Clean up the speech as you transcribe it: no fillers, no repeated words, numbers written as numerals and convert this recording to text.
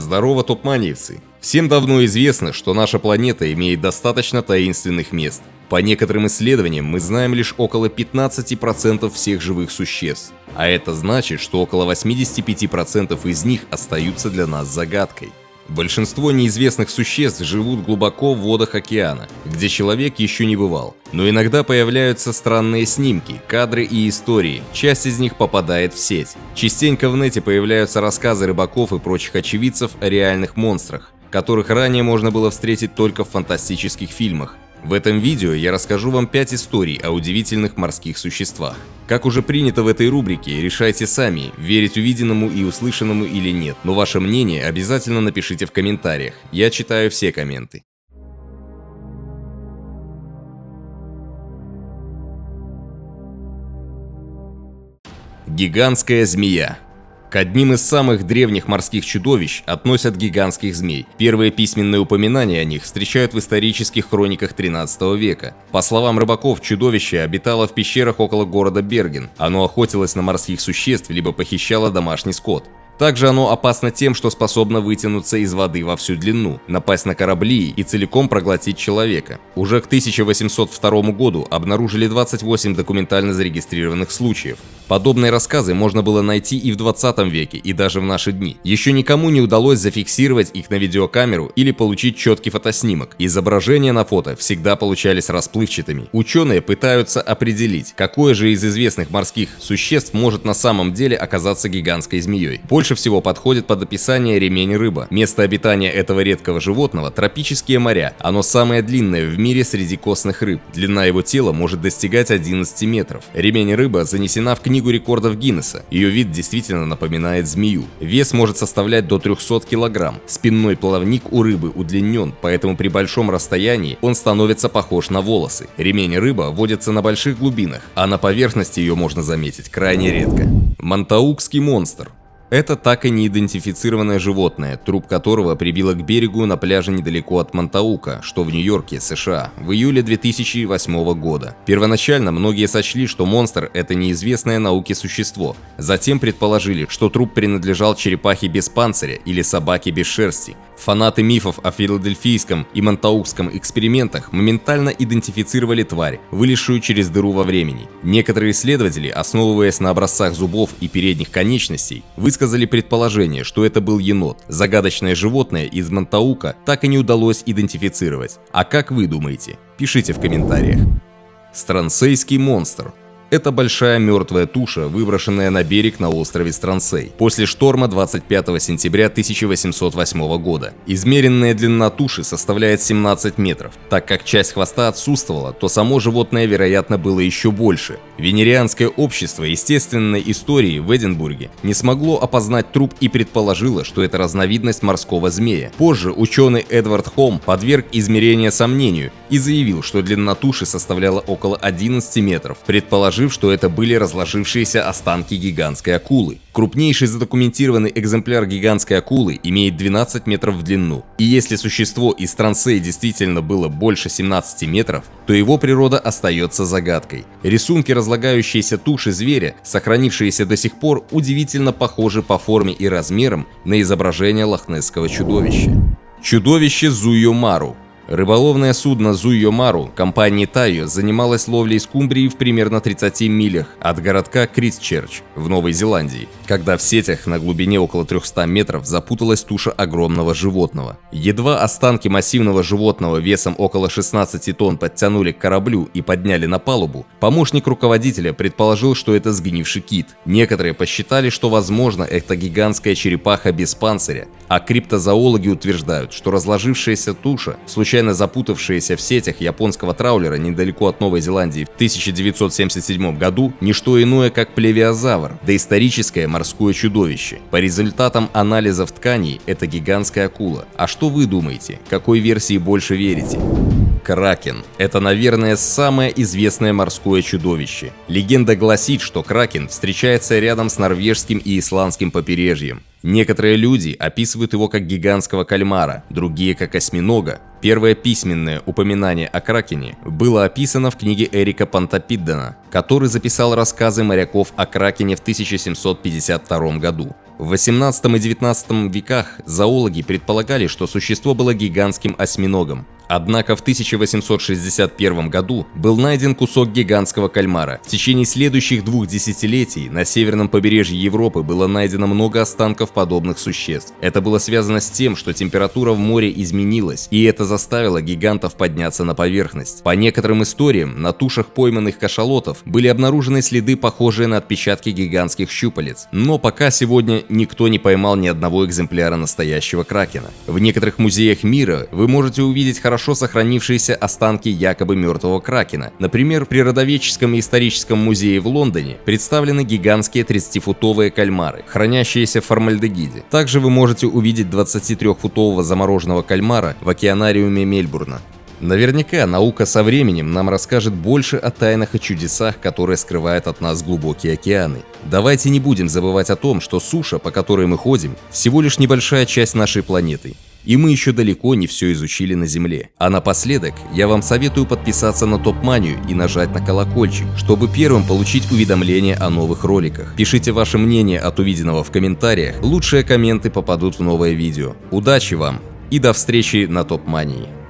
Здорово, топманиевцы! Всем давно известно, что наша планета имеет достаточно таинственных мест. По некоторым исследованиям мы знаем лишь около 15% всех живых существ. А это значит, что около 85% из них остаются для нас загадкой. Большинство неизвестных существ живут глубоко в водах океана, где человек еще не бывал. Но иногда появляются странные снимки, кадры и истории, часть из них попадает в сеть. Частенько в нете появляются рассказы рыбаков и прочих очевидцев о реальных монстрах, которых ранее можно было встретить только в фантастических фильмах. В этом видео я расскажу вам 5 историй о удивительных морских существах. Как уже принято в этой рубрике, решайте сами, верить увиденному и услышанному или нет, но ваше мнение обязательно напишите в комментариях, я читаю все комменты. Гигантская змея. К одним из самых древних морских чудовищ относят гигантских змей. Первые письменные упоминания о них встречают в исторических хрониках 13 века. По словам рыбаков, чудовище обитало в пещерах около города Берген. Оно охотилось на морских существ, либо похищало домашний скот. Также оно опасно тем, что способно вытянуться из воды во всю длину, напасть на корабли и целиком проглотить человека. Уже к 1802 году обнаружили 28 документально зарегистрированных случаев. Подобные рассказы можно было найти и в 20 веке, и даже в наши дни. Еще никому не удалось зафиксировать их на видеокамеру или получить четкий фотоснимок. Изображения на фото всегда получались расплывчатыми. Ученые пытаются определить, какое же из известных морских существ может на самом деле оказаться гигантской змеей. Больше всего подходит под описание ремень-рыба. Место обитания этого редкого животного – тропические моря. Оно самое длинное в мире среди костных рыб. Длина его тела может достигать 11 метров. Ремень-рыба занесена в Книгу рекордов Гиннесса. Ее вид действительно напоминает змею. Вес может составлять до 300 килограмм. Спинной плавник у рыбы удлинен, поэтому при большом расстоянии он становится похож на волосы. Ремень-рыба водится на больших глубинах, а на поверхности ее можно заметить крайне редко. Монтаукский монстр. Это так и не идентифицированное животное, труп которого прибило к берегу на пляже недалеко от Монтаука, что в Нью-Йорке, США, в июле 2008 года. Первоначально многие сочли, что монстр – это неизвестное науке существо. Затем предположили, что труп принадлежал черепахе без панциря или собаке без шерсти. Фанаты мифов о филадельфийском и монтаукском экспериментах моментально идентифицировали тварь, вылезшую через дыру во времени. Некоторые исследователи, основываясь на образцах зубов и передних конечностей, высказали предположение, что это был енот. Загадочное животное из Монтаука так и не удалось идентифицировать. А как вы думаете? Пишите в комментариях. Странсейский монстр. Это большая мертвая туша, выброшенная на берег на острове Странсей после шторма 25 сентября 1808 года. Измеренная длина туши составляет 17 метров. Так как часть хвоста отсутствовала, то само животное, вероятно, было еще больше. Венерианское общество естественной истории в Эдинбурге не смогло опознать труп и предположило, что это разновидность морского змея. Позже ученый Эдвард Холм подверг измерения сомнению и заявил, что длина туши составляла около 11 метров, предположив, что это были разложившиеся останки гигантской акулы. Крупнейший задокументированный экземпляр гигантской акулы имеет 12 метров в длину. И если существо из Странсей действительно было больше 17 метров, то его природа остается загадкой. Рисунки разлагающейся туши зверя, сохранившиеся до сих пор, удивительно похожи по форме и размерам на изображение лохнесского чудовища. Чудовище Зуйо-Мару. Рыболовное судно Зуйо-Мару компании Тайо занималось ловлей скумбрии в примерно 30 милях от городка Крайстчерч в Новой Зеландии, когда в сетях на глубине около 300 метров запуталась туша огромного животного. Едва останки массивного животного весом около 16 тонн подтянули к кораблю и подняли на палубу, помощник руководителя предположил, что это сгнивший кит. Некоторые посчитали, что возможно это гигантская черепаха без панциря, а криптозоологи утверждают, что разложившаяся туша, случайно запутавшаяся в сетях японского траулера недалеко от Новой Зеландии в 1977 году, не что иное, как плевиозавр, доисторическое морское чудовище. По результатам анализов тканей, это гигантская акула. А что вы думаете? Какой версии больше верите? Кракен. Это, наверное, самое известное морское чудовище. Легенда гласит, что кракен встречается рядом с норвежским и исландским побережьем. Некоторые люди описывают его как гигантского кальмара, другие как осьминога. Первое письменное упоминание о кракене было описано в книге Эрика Понтопиддена, который записал рассказы моряков о кракене в 1752 году. В 18 и 19 веках зоологи предполагали, что существо было гигантским осьминогом. Однако в 1861 году был найден кусок гигантского кальмара. В течение следующих 2 десятилетий на северном побережье Европы было найдено много останков подобных существ. Это было связано с тем, что температура в море изменилась, и это заставило гигантов подняться на поверхность. По некоторым историям, на тушах пойманных кашалотов были обнаружены следы, похожие на отпечатки гигантских щупалец. Но пока сегодня никто не поймал ни одного экземпляра настоящего кракена. В некоторых музеях мира вы можете увидеть хорошо сохранившиеся останки якобы мертвого кракена. Например, в Природоведческом и историческом музее в Лондоне представлены гигантские 30-футовые кальмары, хранящиеся в формальдегиде. Также вы можете увидеть 23-футового замороженного кальмара в океанариуме Мельбурна. Наверняка наука со временем нам расскажет больше о тайнах и чудесах, которые скрывают от нас глубокие океаны. Давайте не будем забывать о том, что суша, по которой мы ходим, всего лишь небольшая часть нашей планеты. И мы еще далеко не все изучили на Земле. А напоследок я вам советую подписаться на Топ-Манию и нажать на колокольчик, чтобы первым получить уведомления о новых роликах. Пишите ваше мнение от увиденного в комментариях, лучшие комменты попадут в новое видео. Удачи вам и до встречи на Топ-Мании.